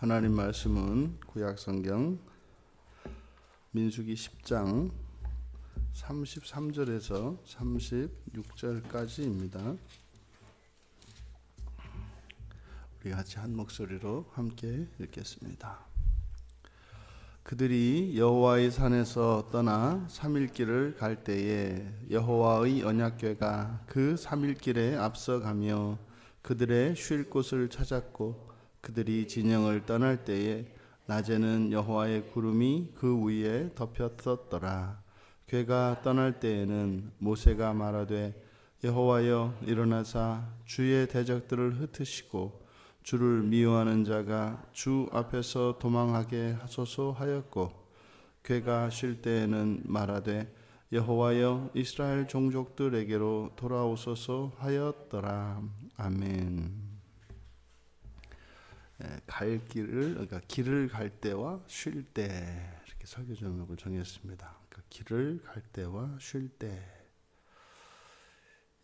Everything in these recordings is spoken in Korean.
하나님 말씀은 구약성경 민수기 10장 33절에서 36절까지입니다. 우리 같이 한 목소리로 함께 읽겠습니다. 그들이 여호와의 산에서 떠나 3일 길을 갈 때에 여호와의 언약궤가 그 3일 길에 앞서가며 그들의 쉴 곳을 찾았고, 그들이 진영을 떠날 때에 낮에는 여호와의 구름이 그 위에 덮였었더라. 궤가 떠날 때에는 모세가 말하되, 여호와여 일어나사 주의 대적들을 흩으시고 주를 미워하는 자가 주 앞에서 도망하게 하소서 하였고, 궤가 쉴 때에는 말하되, 여호와여 이스라엘 종족들에게로 돌아오소서 하였더라. 아멘. 갈 길을, 그러니까 길을 갈 때와 쉴 때, 이렇게 설교 제목을 정했습니다. 그러니까 길을 갈 때와 쉴 때.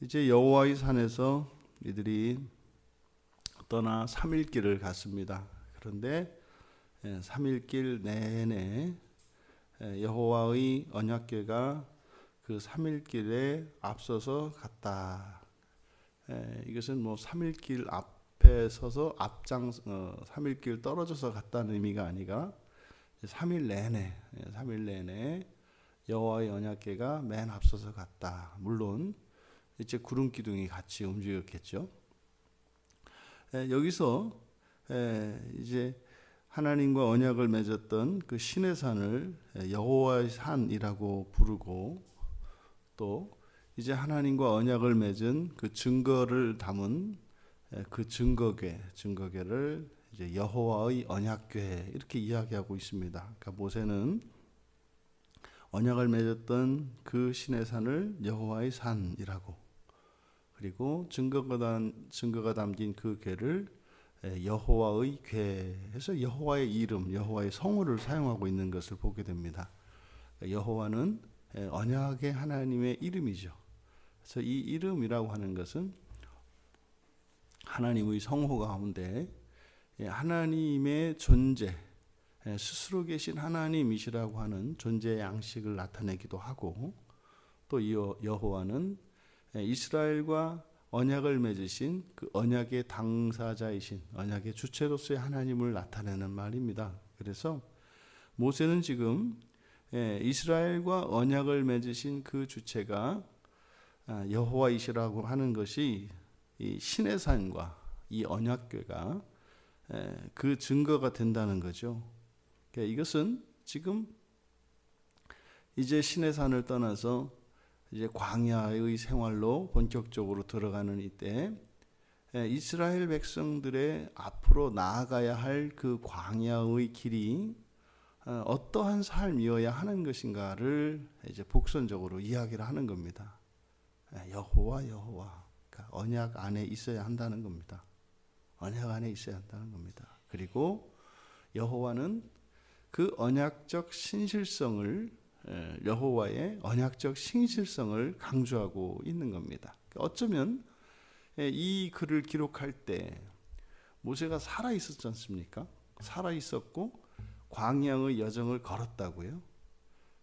이제 여호와의 산에서 이들이 떠나 3일 길을 갔습니다. 그런데 3일 길 내내 여호와의 언약궤가 그 3일 길에 앞서서 갔다. 이것은 뭐 3일 길 앞에 서서 3일 길 떨어져서 갔다는 의미가 아니라 3일 내내 여호와의 언약궤가 맨 앞서서 갔다. 물론 이제 구름 기둥이 같이 움직였겠죠. 여기서 이제 하나님과 언약을 맺었던 그 신의 산을 여호와의 산이라고 부르고, 또 이제 하나님과 언약을 맺은 그 증거를 담은 그 증거궤를 이제 여호와의 언약궤 이렇게 이야기하고 있습니다. 그러니까 모세는 언약을 맺었던 그 신의 산을 여호와의 산이라고, 그리고 증거가 담긴 그 궤를 여호와의 궤해서 여호와의 이름, 여호와의 성호를 사용하고 있는 것을 보게 됩니다. 그러니까 여호와는 언약의 하나님의 이름이죠. 그래서 이 이름이라고 하는 것은 하나님의 성호 가운데 하나님의 존재, 스스로 계신 하나님이시라고 하는 존재의 양식을 나타내기도 하고, 또 이 여호와는 이스라엘과 언약을 맺으신 그 언약의 당사자이신 언약의 주체로서의 하나님을 나타내는 말입니다. 그래서 모세는 지금 이스라엘과 언약을 맺으신 그 주체가 여호와이시라고 하는 것이 이 신의 산과 이 언약궤가 그 증거가 된다는 거죠. 그러니까 이것은 지금 이제 신의 산을 떠나서 이제 광야의 생활로 본격적으로 들어가는 이때 이스라엘 백성들의 앞으로 나아가야 할 그 광야의 길이 어떠한 삶이어야 하는 것인가를 이제 복선적으로 이야기를 하는 겁니다. 여호와. 그러니까 언약 안에 있어야 한다는 겁니다. 언약 안에 있어야 한다는 겁니다. 그리고 여호와는 그 언약적 신실성을, 여호와의 언약적 신실성을 강조하고 있는 겁니다. 어쩌면 이 글을 기록할 때 모세가 살아 있었지 않습니까? 살아 있었고 광야의 여정을 걸었다고요.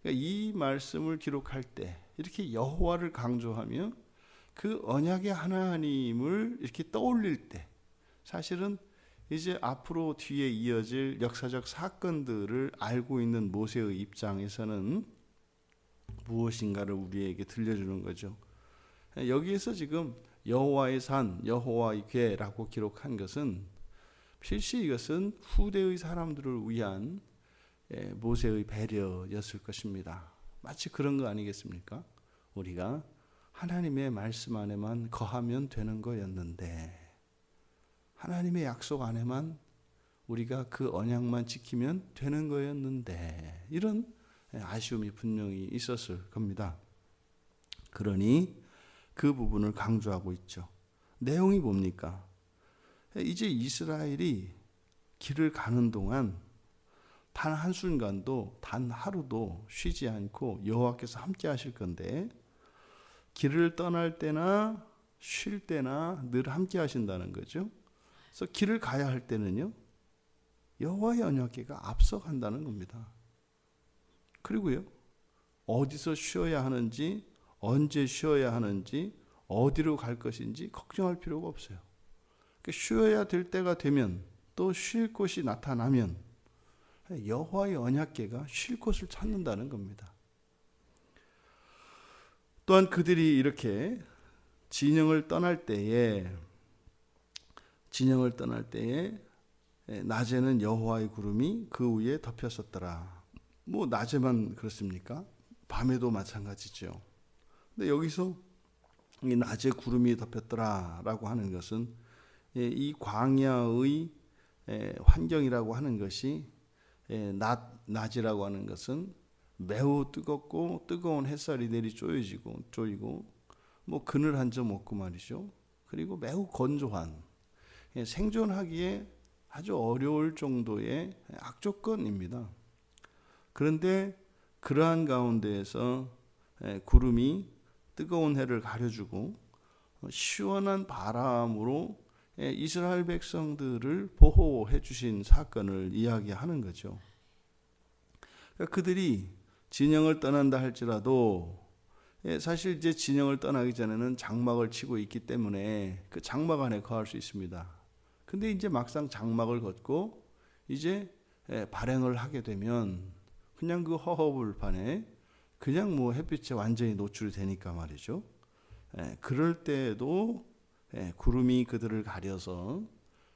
그러니까 이 말씀을 기록할 때 이렇게 여호와를 강조하며 그 언약의 하나님을 이렇게 떠올릴 때, 사실은 이제 앞으로 뒤에 이어질 역사적 사건들을 알고 있는 모세의 입장에서는 무엇인가를 우리에게 들려주는 거죠. 여기에서 지금 여호와의 산, 여호와의 궤라고 기록한 것은 필시 이것은 후대의 사람들을 위한 모세의 배려였을 것입니다. 마치 그런 거 아니겠습니까? 우리가 하나님의 말씀 안에만 거하면 되는 거였는데, 하나님의 약속 안에만 우리가 그 언약만 지키면 되는 거였는데, 이런 아쉬움이 분명히 있었을 겁니다. 그러니 그 부분을 강조하고 있죠. 내용이 뭡니까? 이제 이스라엘이 길을 가는 동안 단 한순간도, 단 하루도 쉬지 않고 여호와께서 함께 하실 건데, 길을 떠날 때나 쉴 때나 늘 함께 하신다는 거죠. 그래서 길을 가야 할 때는요, 여호와의 언약궤가 앞서간다는 겁니다. 그리고요, 어디서 쉬어야 하는지, 언제 쉬어야 하는지, 어디로 갈 것인지 걱정할 필요가 없어요. 쉬어야 될 때가 되면, 또 쉴 곳이 나타나면 여호와의 언약궤가 쉴 곳을 찾는다는 겁니다. 또한 그들이 이렇게 진영을 떠날 때에 낮에는 여호와의 구름이 그 위에 덮였었더라. 뭐 낮에만 그렇습니까? 밤에도 마찬가지죠. 근데 여기서 이 낮에 구름이 덮였더라라고 하는 것은 이 광야의 환경이라고 하는 것이, 낮이라고 하는 것은 매우 뜨겁고 뜨거운 햇살이 내리 쪼이고 뭐 그늘 한 점 없고 말이죠. 그리고 매우 건조한, 생존하기에 아주 어려울 정도의 악조건입니다. 그런데 그러한 가운데에서 구름이 뜨거운 해를 가려주고 시원한 바람으로 이스라엘 백성들을 보호해 주신 사건을 이야기하는 거죠. 그러니까 그들이 진영을 떠난다 할지라도 사실 이제 진영을 떠나기 전에는 장막을 치고 있기 때문에 그 장막 안에 거할 수 있습니다. 근데 이제 막상 장막을 걷고 이제 발행을 하게 되면 그냥 그 허허벌판에 그냥 뭐 햇빛에 완전히 노출이 되니까 말이죠. 그럴 때에도 구름이 그들을 가려서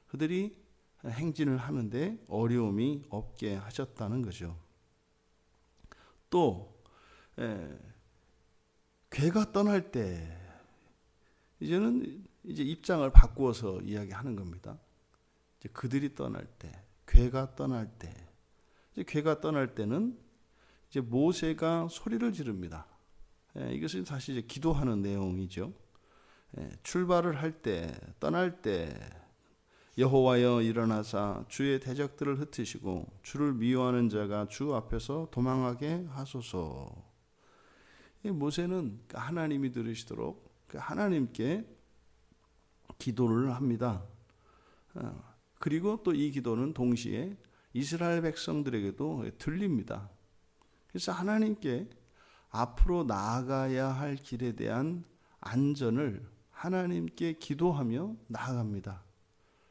그들이 행진을 하는데 어려움이 없게 하셨다는 거죠. 또 궤가 떠날 때 이제는 입장을 바꾸어서 이야기하는 겁니다. 이제 그들이 떠날 때, 궤가 떠날 때, 이제 궤가 떠날 때는 이제 모세가 소리를 지릅니다. 이것은 사실 이제 기도하는 내용이죠. 출발을 할 때, 떠날 때 여호와여 일어나사 주의 대적들을 흩으시고 주를 미워하는 자가 주 앞에서 도망하게 하소서. 모세는 하나님이 들으시도록 하나님께 기도를 합니다. 그리고 또 이 기도는 동시에 이스라엘 백성들에게도 들립니다. 그래서 하나님께 앞으로 나아가야 할 길에 대한 안전을 하나님께 기도하며 나아갑니다.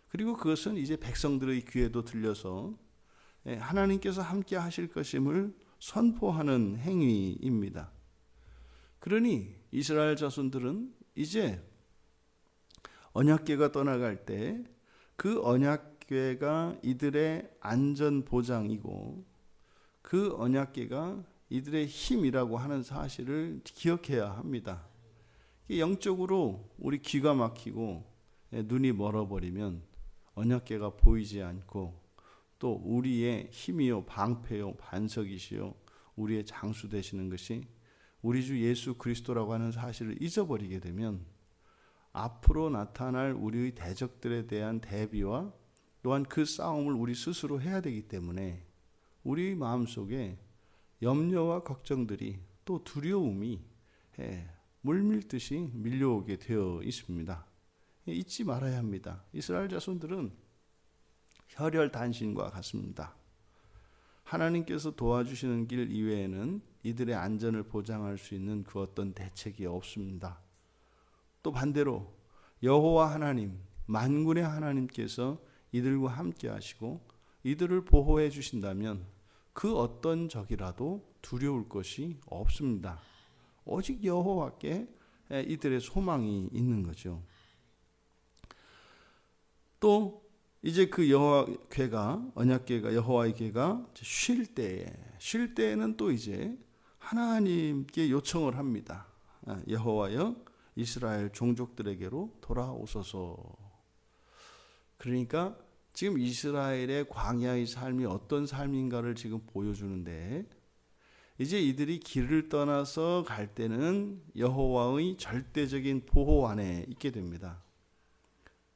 그리고 그것은 이제 백성들의 귀에도 들려서 하나님께서 함께 하실 것임을 선포하는 행위입니다. 그러니 이스라엘 자손들은 이제 언약궤가 떠나갈 때 그 언약궤가 이들의 안전 보장이고 그 언약궤가 이들의 힘이라고 하는 사실을 기억해야 합니다. 영적으로 우리 귀가 막히고 눈이 멀어버리면 언약궤가 보이지 않고 또 우리의 힘이요 방패요 반석이시요 우리의 장수 되시는 것이 우리 주 예수 그리스도라고 하는 사실을 잊어버리게 되면 앞으로 나타날 우리의 대적들에 대한 대비와 또한 그 싸움을 우리 스스로 해야 되기 때문에 우리 마음속에 염려와 걱정들이 또 두려움이 물밀듯이 밀려오게 되어 있습니다. 잊지 말아야 합니다. 이스라엘 자손들은 혈혈단신과 같습니다. 하나님께서 도와주시는 길 이외에는 이들의 안전을 보장할 수 있는 그 어떤 대책이 없습니다. 또 반대로 여호와 하나님, 만군의 하나님께서 이들과 함께 하시고 이들을 보호해 주신다면 그 어떤 적이라도 두려울 것이 없습니다. 오직 여호와께 이들의 소망이 있는 거죠. 또 이제 그 여호와궤가 언약궤가 여호와의 궤가 쉴 때에는 또 이제 하나님께 요청을 합니다. 여호와여 이스라엘 종족들에게로 돌아오소서. 그러니까 지금 이스라엘의 광야의 삶이 어떤 삶인가를 지금 보여주는데 이제 이들이 길을 떠나서 갈 때는 여호와의 절대적인 보호 안에 있게 됩니다.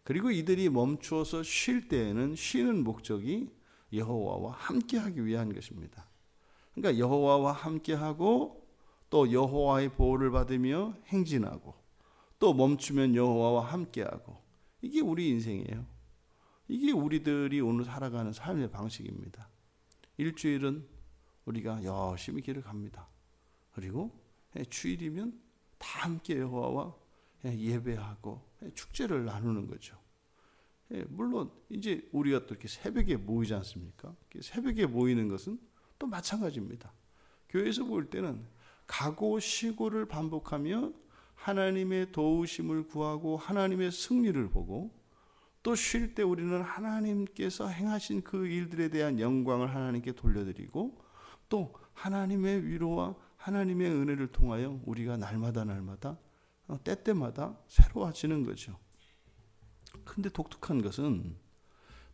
그리고 이들이 멈추어서 쉴 때에는 쉬는 목적이 여호와와 함께하기 위한 것입니다. 그러니까 여호와와 함께하고 또 여호와의 보호를 받으며 행진하고 또 멈추면 여호와와 함께하고 이게 우리 인생이에요. 이게 우리들이 오늘 살아가는 삶의 방식입니다. 일주일은 우리가 열심히 길을 갑니다. 그리고 주일이면 다 함께 여호와와 예배하고 축제를 나누는 거죠. 물론 이제 우리가 또 이렇게 새벽에 모이지 않습니까? 새벽에 모이는 것은 또 마찬가지입니다. 교회에서 볼 때는 가고 쉬고를 반복하며 하나님의 도우심을 구하고 하나님의 승리를 보고, 또 쉴 때 우리는 하나님께서 행하신 그 일들에 대한 영광을 하나님께 돌려드리고, 또 하나님의 위로와 하나님의 은혜를 통하여 우리가 날마다 때때마다 새로워지는 거죠. 근데 독특한 것은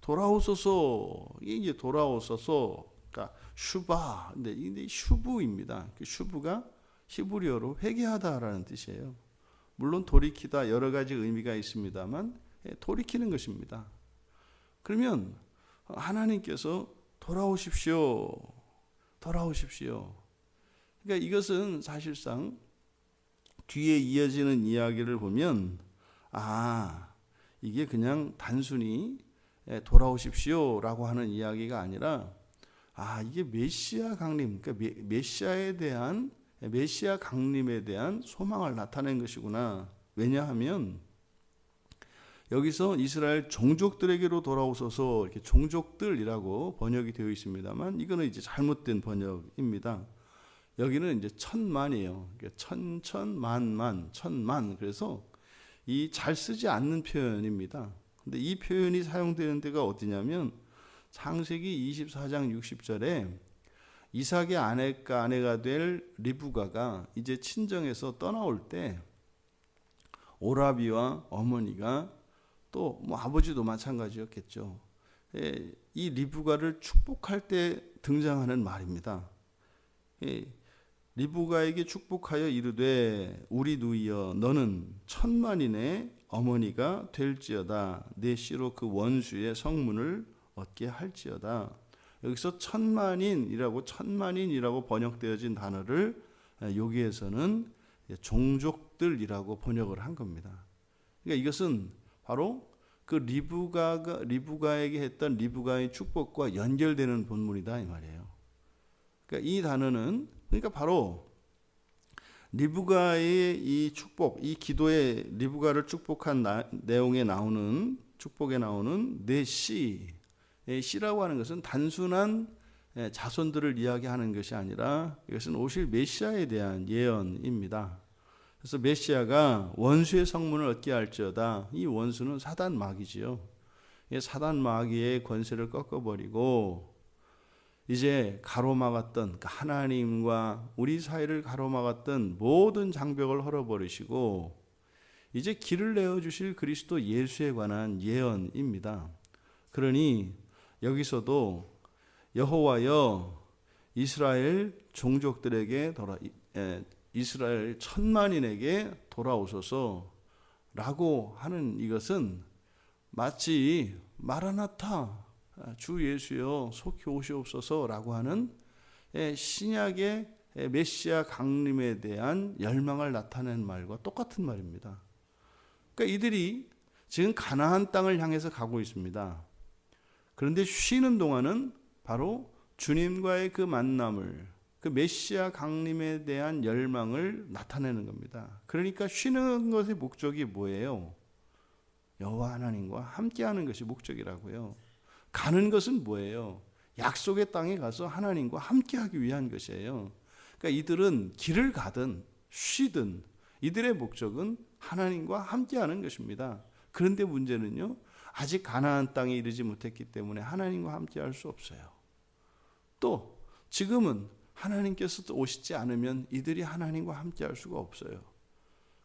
돌아오소서, 이게 돌아오소서, 그러니까 슈바, 근데 슈부입니다. 그 슈부가 히브리어로 회개하다라는 뜻이에요. 물론 돌이키다 여러 가지 의미가 있습니다만 돌이키는 것입니다. 그러면 하나님께서 돌아오십시오. 그러니까 이것은 사실상 뒤에 이어지는 이야기를 보면 이게 그냥 단순히 돌아오십시오라고 하는 이야기가 아니라 이게 메시아 강림, 그러니까 메시아 강림에 대한 소망을 나타낸 것이구나. 왜냐하면 여기서 이스라엘 종족들에게로 돌아오소서, 이렇게 종족들이라고 번역이 되어 있습니다만 이거는 이제 잘못된 번역입니다. 여기는 이제 천만이에요. 천만. 그래서 이 잘 쓰지 않는 표현입니다. 근데 이 표현이 사용되는 데가 어디냐면 창세기 24장 60절에 이삭의 아내가 될 리브가가 이제 친정에서 떠나올 때 오라비와 어머니가 또 아버지도 마찬가지였겠죠. 이 리브가를 축복할 때 등장하는 말입니다. 리브가에게 축복하여 이르되 우리 누이여 너는 천만인의 어머니가 될지어다. 내 씨로 그 원수의 성문을 얻게 할지어다. 여기서 천만인이라고 번역되어진 단어를 여기에서는 종족들이라고 번역을 한 겁니다. 그러니까 이것은 바로 그 리브가에게 했던 리브가의 축복과 연결되는 본문이다 이 말이에요. 그러니까 이 단어는 바로 리브가의 이 축복, 이 기도에 리브가를 축복한 내용에 나오는 축복에 나오는 내 씨라고 하는 것은 단순한 자손들을 이야기하는 것이 아니라 이것은 오실 메시아에 대한 예언입니다. 그래서 메시아가 원수의 성문을 얻게 할지어다. 이 원수는 사단 마귀지요. 사단 마귀의 권세를 꺾어버리고 이제 가로막았던 하나님과 우리 사이를 가로막았던 모든 장벽을 헐어버리시고 이제 길을 내어주실 그리스도 예수에 관한 예언입니다. 그러니 여기서도 여호와여 이스라엘 종족들에게 이스라엘 천만인에게 돌아오소서라고 하는 이것은 마치 마라나타 주 예수여 속히 오시옵소서라고 하는 신약의 메시아 강림에 대한 열망을 나타낸 말과 똑같은 말입니다. 그러니까 이들이 지금 가나안 땅을 향해서 가고 있습니다. 그런데 쉬는 동안은 바로 주님과의 그 만남을, 그 메시아 강림에 대한 열망을 나타내는 겁니다. 그러니까 쉬는 것의 목적이 뭐예요? 여호와 하나님과 함께하는 것이 목적이라고요. 가는 것은 뭐예요? 약속의 땅에 가서 하나님과 함께하기 위한 것이에요. 그러니까 이들은 길을 가든 쉬든 이들의 목적은 하나님과 함께하는 것입니다. 그런데 문제는요, 아직 가나안 땅에 이르지 못했기 때문에 하나님과 함께할 수 없어요. 또 지금은 하나님께서 오시지 않으면 이들이 하나님과 함께할 수가 없어요.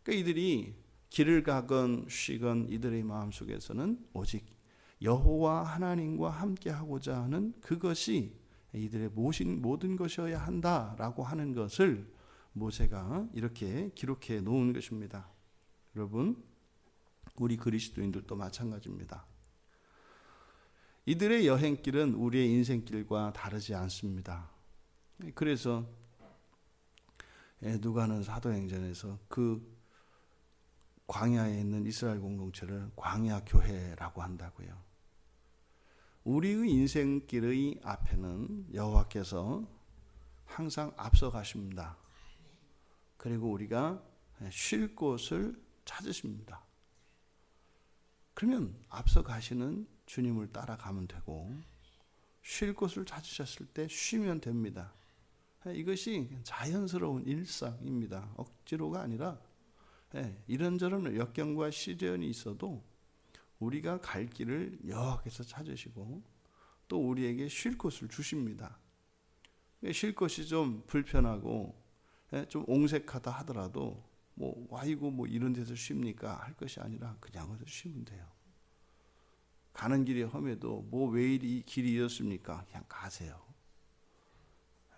그러니까 이들이 길을 가건 쉬건 이들의 마음속에서는 오직 여호와 하나님과 함께하고자 하는 그것이 이들의 모든 것이어야 한다라고 하는 것을 모세가 이렇게 기록해 놓은 것입니다. 여러분, 우리 그리스도인들도 마찬가지입니다. 이들의 여행길은 우리의 인생길과 다르지 않습니다. 그래서 누가는 사도행전에서 그 광야에 있는 이스라엘 공동체를 광야 교회라고 한다고요. 우리의 인생길의 앞에는 여호와께서 항상 앞서 가십니다. 그리고 우리가 쉴 곳을 찾으십니다. 그러면 앞서 가시는 주님을 따라가면 되고, 쉴 곳을 찾으셨을 때 쉬면 됩니다. 이것이 자연스러운 일상입니다. 억지로가 아니라 이런저런 역경과 시련이 있어도 우리가 갈 길을 여호와께서 찾으시고 또 우리에게 쉴 곳을 주십니다. 쉴 곳이 좀 불편하고 좀 옹색하다 하더라도 아이고 이런 데서 쉽니까 할 것이 아니라 그냥 어디서 쉬면 돼요. 가는 길이 험해도 왜 이 길이 이렇습니까? 그냥 가세요.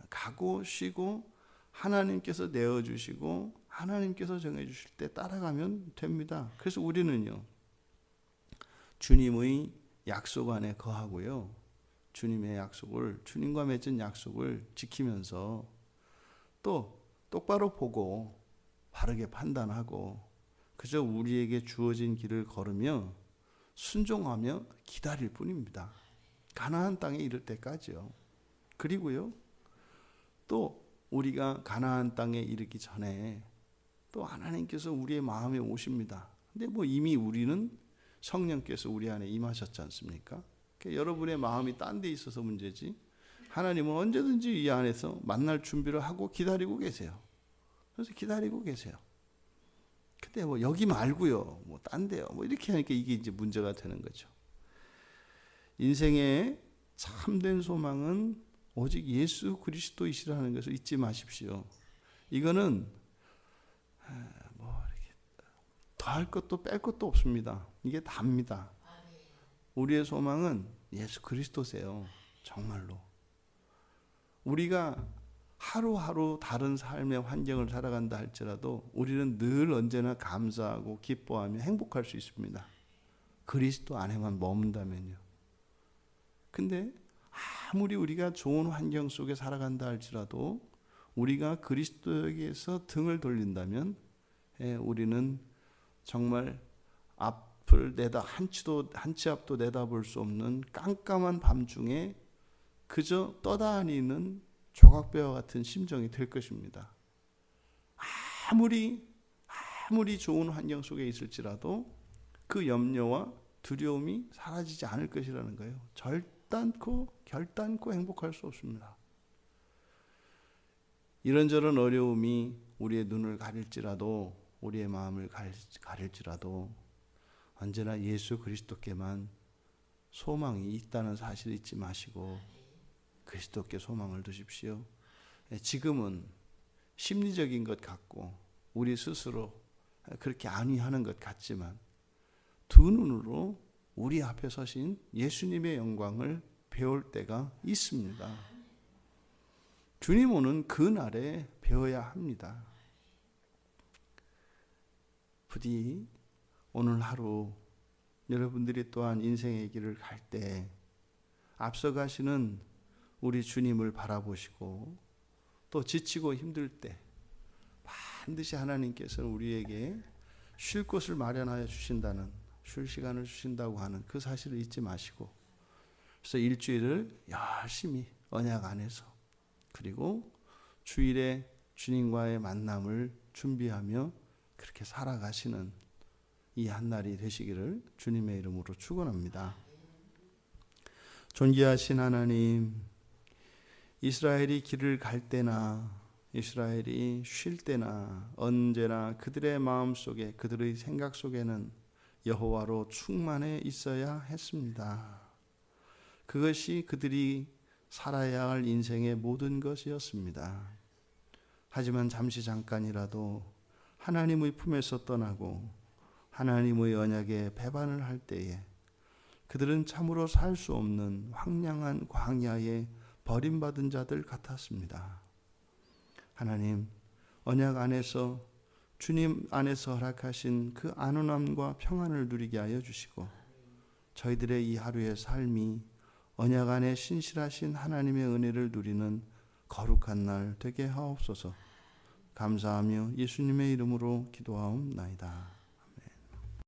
가고 쉬고 하나님께서 내어주시고 하나님께서 정해주실 때 따라가면 됩니다. 그래서 우리는요, 주님의 약속 안에 거하고요, 주님의 약속을, 주님과 맺은 약속을 지키면서 또 똑바로 보고 바르게 판단하고 그저 우리에게 주어진 길을 걸으며 순종하며 기다릴 뿐입니다. 가나안 땅에 이를 때까지요. 그리고요, 또 우리가 가나안 땅에 이르기 전에 또 하나님께서 우리의 마음에 오십니다. 근데 이미 우리는 성령께서 우리 안에 임하셨지 않습니까? 그러니까 여러분의 마음이 딴 데 있어서 문제지, 하나님은 언제든지 이 안에서 만날 준비를 하고 기다리고 계세요. 그래서 기다리고 계세요. 근데 여기 말고요, 딴 데요, 이렇게 하니까 이게 이제 문제가 되는 거죠. 인생의 참된 소망은 오직 예수 그리스도이시라는 것을 잊지 마십시오. 이거는 더할 것도 뺄 것도 없습니다. 이게 답니다. 우리의 소망은 예수 그리스도세요. 정말로. 우리가 하루하루 다른 삶의 환경을 살아간다 할지라도 우리는 늘 언제나 감사하고 기뻐하며 행복할 수 있습니다. 그리스도 안에만 머문다면요. 근데 아무리 우리가 좋은 환경 속에 살아간다 할지라도 우리가 그리스도에게서 등을 돌린다면 우리는 정말 앞을 한 치 앞도 내다볼 수 없는 깜깜한 밤중에 그저 떠다니는 조각배와 같은 심정이 될 것입니다. 아무리 좋은 환경 속에 있을지라도 그 염려와 두려움이 사라지지 않을 것이라는 거예요. 결단코 행복할 수 없습니다. 이런저런 어려움이 우리의 눈을 가릴지라도, 우리의 마음을 가릴지라도 언제나 예수 그리스도께만 소망이 있다는 사실을 잊지 마시고 그리스도께 소망을 두십시오. 지금은 심리적인 것 같고 우리 스스로 그렇게 안위하는 것 같지만 두 눈으로 우리 앞에 서신 예수님의 영광을 배울 때가 있습니다. 주님 오는 그날에 배워야 합니다. 부디 오늘 하루 여러분들이 또한 인생의 길을 갈 때 앞서가시는 우리 주님을 바라보시고 또 지치고 힘들 때 반드시 하나님께서는 우리에게 쉴 곳을 마련하여 주신다는, 쉴 시간을 주신다고 하는 그 사실을 잊지 마시고, 그래서 일주일을 열심히 언약 안에서 그리고 주일에 주님과의 만남을 준비하며 그렇게 살아가시는 이 한날이 되시기를 주님의 이름으로 축원합니다. 존귀하신 하나님, 이스라엘이 길을 갈 때나 이스라엘이 쉴 때나 언제나 그들의 마음속에, 그들의 생각 속에는 여호와로 충만해 있어야 했습니다. 그것이 그들이 살아야 할 인생의 모든 것이었습니다. 하지만 잠깐이라도 하나님의 품에서 떠나고 하나님의 언약에 배반을 할 때에 그들은 참으로 살 수 없는 황량한 광야에 버림받은 자들 같았습니다. 하나님, 언약 안에서 주님 안에서 허락하신 그 안온함과 평안을 누리게 하여 주시고 저희들의 이 하루의 삶이 언약 안에 신실하신 하나님의 은혜를 누리는 거룩한 날 되게 하옵소서. 감사하며 예수님의 이름으로 기도하옵나이다.